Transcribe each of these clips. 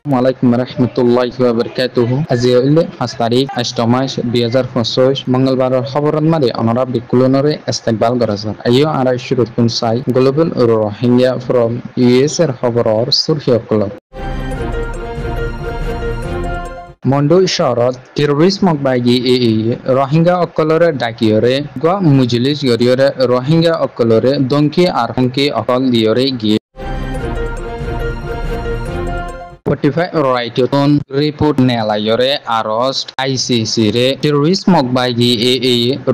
Assalamualaikum warahmatullahi wabarakatuh. আজি হইলে 5 তারিখ 8 মাস 2025 মঙ্গলবারের খবরত মারি অনরা বিকুলনরে ইস্তেকবাল গরাজার আইও আরা শুরু কোন সাই গ্লোবাল রোহিঙ্গা ফ্রম ইউএস এর খবরর সুরহিয়কল মন্ডু শহরত টেররিস্ট মকবাগি রোহিঙ্গা অকলরে ডাকিয়রে গোয়া মুজলিস গরিয়রে রোহিঙ্গা অকলরে দঙ্কি আর হঙ্কি অকল দিয়রে গিয়ে 45 রাইটন রিপোর্ট নেলায়রে আরস্ট আইসিসি রে টেররিস্ট মকবাগি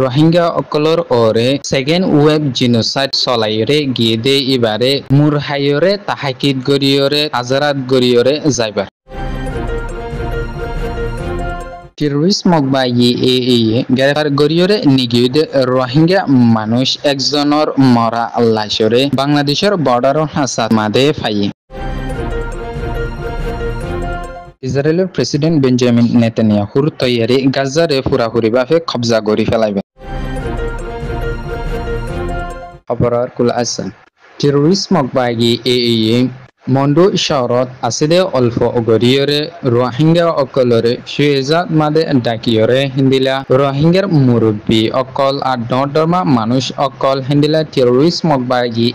রোহিঙ্গা অকলর ওরে সেকেন্ড ওয়েব জিনোসাইড চলাইরে গিয়ে দে ইবারে মুরহাইয়রে তাহাকিদ গরিয়রে আজারাত গরিয়রে যাইবার টেররিস্ট মকবাগি গ্রেফতার গরিয়রে নিগিউদ রোহিঙ্গা মানুষ একজনের মরা লাশরে বাংলাদেশের বর্ডার হাসাত মাদে ফাই ইসরায়েলের প্রেসিডেন্ট বেঞ্জামিন নেতানিয়াহুর তৈয়ারি গাজারে পুরাপুরিভাবে কবজা করে ফেলাইবে খবরের কুল আছে টেররিস্ট মকবাগি মন্ডু শহরত আসিদে অল্প গরিয়রে রোহিঙ্গা অকলরে সুয়েজাত মাদে ডাকিয়রে হিন্দিলা রোহিঙ্গার মুরব্বী অকল আর ডরমা মানুষ অকল হিন্দিলা টেররিস্ট মকবাগি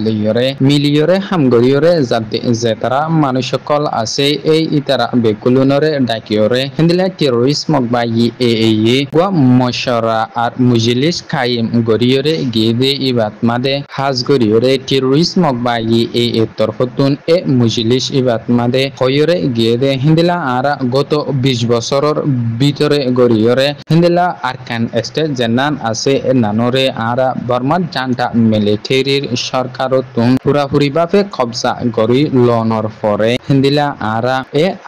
লিয়রে মিলিয়রে হামগরিয়রে যাতে যেতারা মানুষ অকল আছে এই ইতারা বেকুলুনরে ডাকিয়রে হিন্দিলা টেররিস্ট মকবাগি গোয়া মশরা আর মুজলিস কাইম গরিয়রে গিয়ে ইবাত মাদে হাজ গরিয়রে টেররিস্ট মকবাগি তরফতুন মুজলিস ইবাত মাদে হয়রে গিয়ে দে হিন্দিলা আরা গত 20 বছরের ভিতরে গরিয়রে হিন্দিলা আরকান স্টেট জেনান আছে নানরে আরা বর্মার জান্টা মিলিটারির সরকারতুন পুরাপুরিভাবে কবজা গরি লনর পরে হিন্দিলা আরা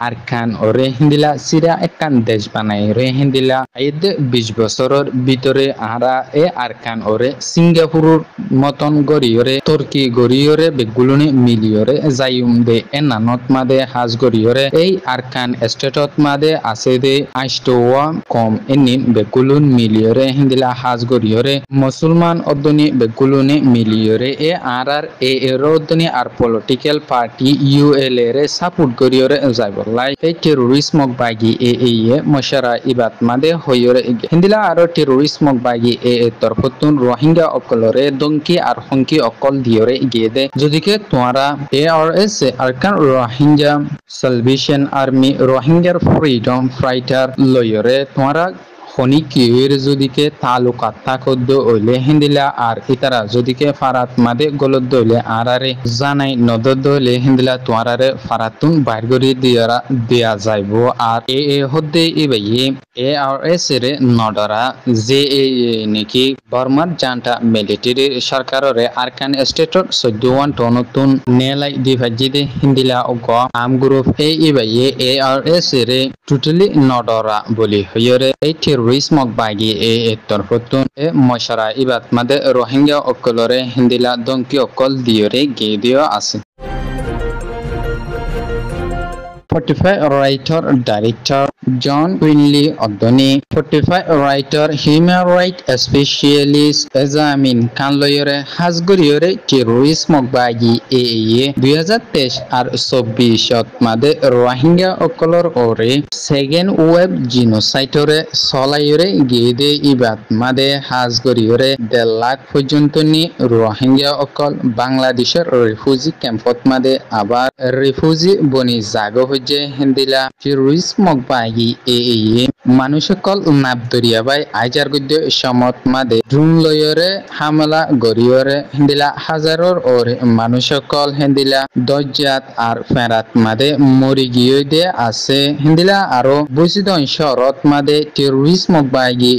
আরকান ওরে হিন্দিলা সিরা একখান দেশ বানাই রে হিন্দিলা 20 বছরের ভিতরে আরা আরকান ওরে সিঙ্গাপুরের মতন গরিয়রে তুর্কি গরিয়রে বেগুলনি মিলিয়রে যাইম দে নানত মাদে হাজ গরিয়রে এই আরকান স্টেটত মাদে আছে দে আইস্টোয়া কম এনিন বেগুলুন মিলিয়রে হিন্দিলা হাজ গরিয়রে মুসলমান অদ্দনি বেগুলুনি মিলিয়রে আর রদ্দনি আর পলিটিক্যাল পার্টি ইউএল রে সাপোর্ট গরিয়রে যাইবলাই এই টেররিস্ট মকবাগি মশারা ইবাত মাদে হইয়রে হিন্দিলা আর টেররিস্ট মকবাগি তরফতুন রোহিঙ্গা অকলরে দঙ্কি আর হঙ্কি অকল দিয়রে গিয়ে দে যদিকে তোমরা ARS Arakan Rohingya Salvation Army রোহিঙ্গার ফ্রিডম ফাইটার লয়রে তোমরা খনি কিউর যদিকে তালুকাত থাকদ্দ হইলে হিন্দিলা আর ইতারা যদিকে ফারাত মাদে গলদ্দ হইলে আরারে জানাই নদদ্দ হইলে হিন্দিলা তোয়ারারে ফারাতুন বাইর করি দিয়া যাইব আর হদ্দে ইবাই ARS রে নডরা যে নাকি বর্মার জান্টা মিলিটারি সরকাররে আরকান স্টেটর 14 টনতুন নেলাই দিভাজিদে হিন্দিলা অগ আম গ্রুপ ইবাই ARS রে টোটালি নডরা বলি হইরে এই টেররিস্ট মকবাগি তরফতুন মশারা ইবাত মাদে রোহিঙ্গা অকলরে হিন্দিলা দঙ্কি অকল দিয়রে গিয়ে দিও আছে 45 writer director John Quinley Odoni 45 writer human rights specialist Ezamin Kanloyore Hasguriore terrorist mokbagi 2023 আর 24 মাদে রোহিঙ্গা অকলর ওরে সেকেন্ড ওয়েব জিনোসাইটরে সলাইরে গিয়ে ইবাত মাদে হাজগরিয়রে 1.5 লাখ পর্যন্ত নি রোহিঙ্গা অকল বাংলাদেশের রিফিউজি ক্যাম্পত মাদে আবার রিফিউজি বনি জাগো হইছে হিন্দিলা টেররিস্ট মকবাগি মানুষ সকল নাব দরিয়াবাই আইজার গদ্য সমত মাদে ড্রোন লয়রে হামলা গরিয়রে হিন্দিলা হাজারর ওরে মানুষ সকল হিন্দিলা দজ্জাত আর ফেরাত মাদে মরি গিয়ে দে আছে হিন্দিলা আরো বুঝিদন শরত মাদে টেররিস্ট মকবাগি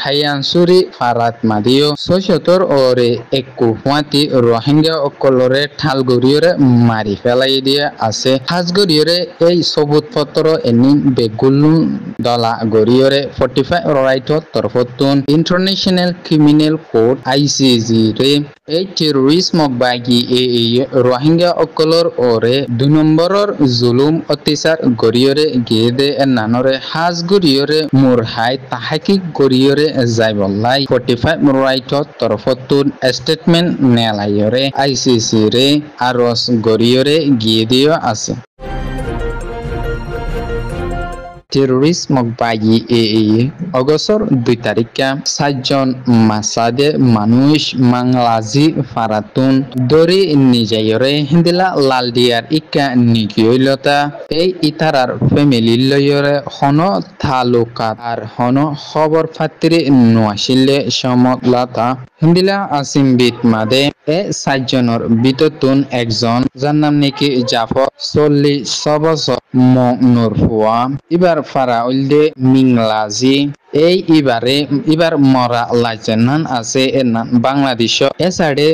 হাইয়ানসুরি ফারাত মাদিও 76 ওরে একুয়াতি রোহিঙ্গা অকলরে ঠাল গরিয়রে মারি ফেলাই দিয়ে আছে হাজ গরিয়রে এই সবুত পত্র এনি বেগুলু দলা গরিয়রে 45 রাইটর তরফতুন ইন্টারন্যাশনাল ক্রিমিনাল কোর্ট ICC রে এই টেররিস্ট মকবাগি রোহিঙ্গা অকলর ওরে 2 নম্বরর জুলুম অত্যাচার গরিয়রে গিয়ে দে নানরে হাজ গরিয়রে মুরহাই তাহাকিক গরিয়রে যাইবলাই 45 রাইটর তরফতুন স্টেটমেন্ট নেলাইরে ICC রে আরস গরিয়রে গিয়ে দিও আছে Terorisme bagi EE Agustur 2 tariknya sajon masade manush manglazi faratun dori nijayore hindila laldiar ika nigiolota এই ইতারার ফ্যামিলি লয়রে হনো তালুকাত আর হনো খবর ফাত্রি নোয়াশিলে সমলাতা হিন্দিলা আসিমবিত মাদে এ সাতজনের বিততুন একজন যার নাম নাকি জাফর 40 বছর মনুরফুয়া এবার ফারা উল্দে মিংলাজি এই এবার মরা লাইজেনান আছে এনান বাংলাদেশ এসাড়ে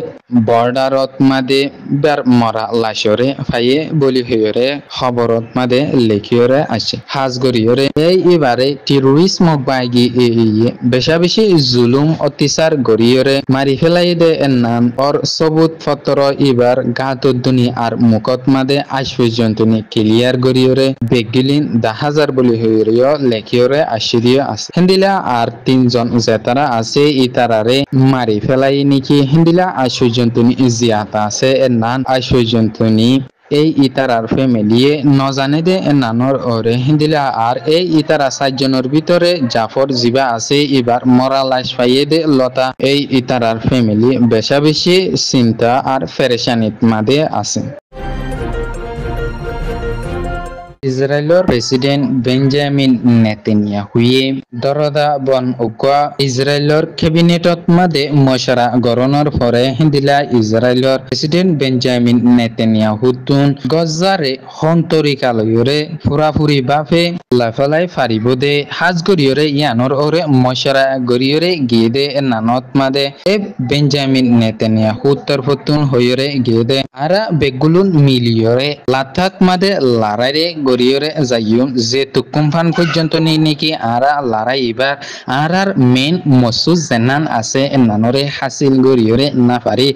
বর্ডারত মাদে বার মরা লাইসরে ফাইয়ে বলি হইরে খবরত মাদে লেখিয়রে আছে হাজগরিয়রে এই এবারে টেরোরিজম বাইগি বেশা বেশি জুলুম অত্যাচার গরিয়রে মারি ফেলাই দে এনান অর সবুত ফতর এবার গাতুদ্দুনি আর মুকত মাদে আজ পর্যন্ত ক্লিয়ার গরিয়রে বেগিলিন 10,000 বলি হইরিয় লেখিয়রে আশিরিয় আছে হিন্দিলা আর 3 জন জেতারা আছে ইতারারে মারি ফেলাই নিকি হিন্দিলা আজ পর্যন্ত জিয়াতা আছে এনান আজ পর্যন্ত এই ইতারার ফ্যামিলিয়ে নজানে দে নানর ওরে হিন্দিলা আর এই ইতারা 7 জনের ভিতরে জাফর জিবা আছে এবার মরা লাশ পাইয়ে দে লতা এই ইতারার ফ্যামিলি বেশা বেশি চিন্তা আর পেরেশানিত মাদে আছে ইসরায়েলের প্রেসিডেন্ট বেঞ্জামিন নেতানিয়াহুয়ে দরদা বন উকা ইসরায়েলের ক্যাবিনেটত মাদে মশারা গরনের পরে হিন্দিলা ইসরায়েলের প্রেসিডেন্ট বেঞ্জামিন নেতানিয়াহুতুন গজ্জারে হন্তরিকালয়রে ফুরাফুরি বাফে লাফালাই ফারিব দে হাজ গরিয়রে ইয়ানর ওরে মশারা গরিয়রে গিয়ে দে নানত মাদে এ বেঞ্জামিন নেতানিয়াহু তরফতুন হইরে গিয়ে দে আরা বেগুলুন মিলিয়রে লাথাত মাদে লারাইরে গরিয়রে যাইম যে তুকুমফান পর্যন্ত নেই নাকি আরা লড়াই এবার আরার মেন মসুদ জানান আছে নানরে হাসিল গরিয়রে না পারি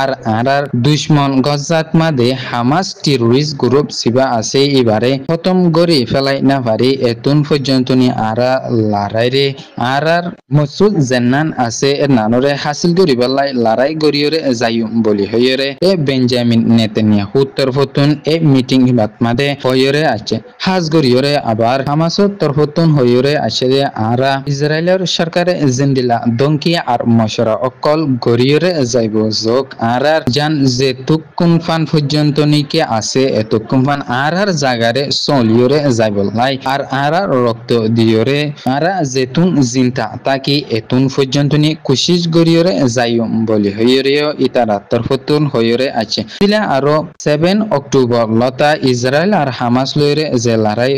আর আরার দুশ্মন গজ্জাত মাদে হামাস টেরোরিস্ট গ্রুপ সিবা আছে এবারে প্রথম গরি ফেলাই না পারি এতুন পর্যন্ত নি আরা লড়াই রে আরার মসুদ জানান আছে নানরে হাসিল গরিবালাই লড়াই গরিয়রে যাইম বলি হইরে এ বেঞ্জামিন নেতানিয়াহু তরফতুন এ মিটিং হিবাত মাদে হইরে আছে হাজ গরিয়রে আবার হামাসত তরফতুন হইরে আছে যে আরা ইসরায়েলের সরকারে জিন্দিলা দঙ্কি আর মশরা অকল গরিয়রে যাইব যোগ আরার জান যে তুকুন ফান পর্যন্ত নিকে আছে এতুকুন ফান আরার জাগারে চলিয়রে যাইব লাই আর আরার রক্ত দিয়রে আরা যেতুন জিন্তা তাকি এতুন পর্যন্ত নি কুশিস গরিয়রে যাইম বলি হইরেও ইতারা তরফতুন হইরে আছে দিলা আরো 7 অক্টোবর লতা ইসরায়েল আর হামাস লইরে যে লড়াই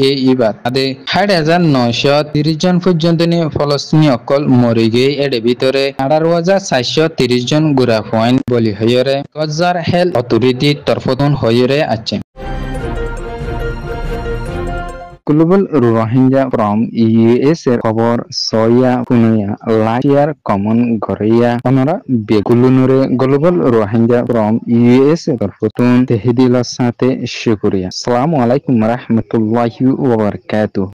এই ইবাদ আদে 6,930 জন পর্যন্ত নি ফলস্তিনি অকল মরি গই এডে ভিতরে 18,430 জন গুড়া পয়েন্ট বলি হইরে গজ্জার হেলথ অথরিটি তরফতুন হইরে আছে Global Rohingya from US খবর সয়া কুনিয়া লাইয়ার কমন গরিয়া অনরা বেগুলুনরে গ্লোবাল রোহিঙ্গা from US তরফতুন তেহদিল সাথে শুকরিয়া আসসালামু আলাইকুম রাহমাতুল্লাহি ওয়া বারাকাতুহু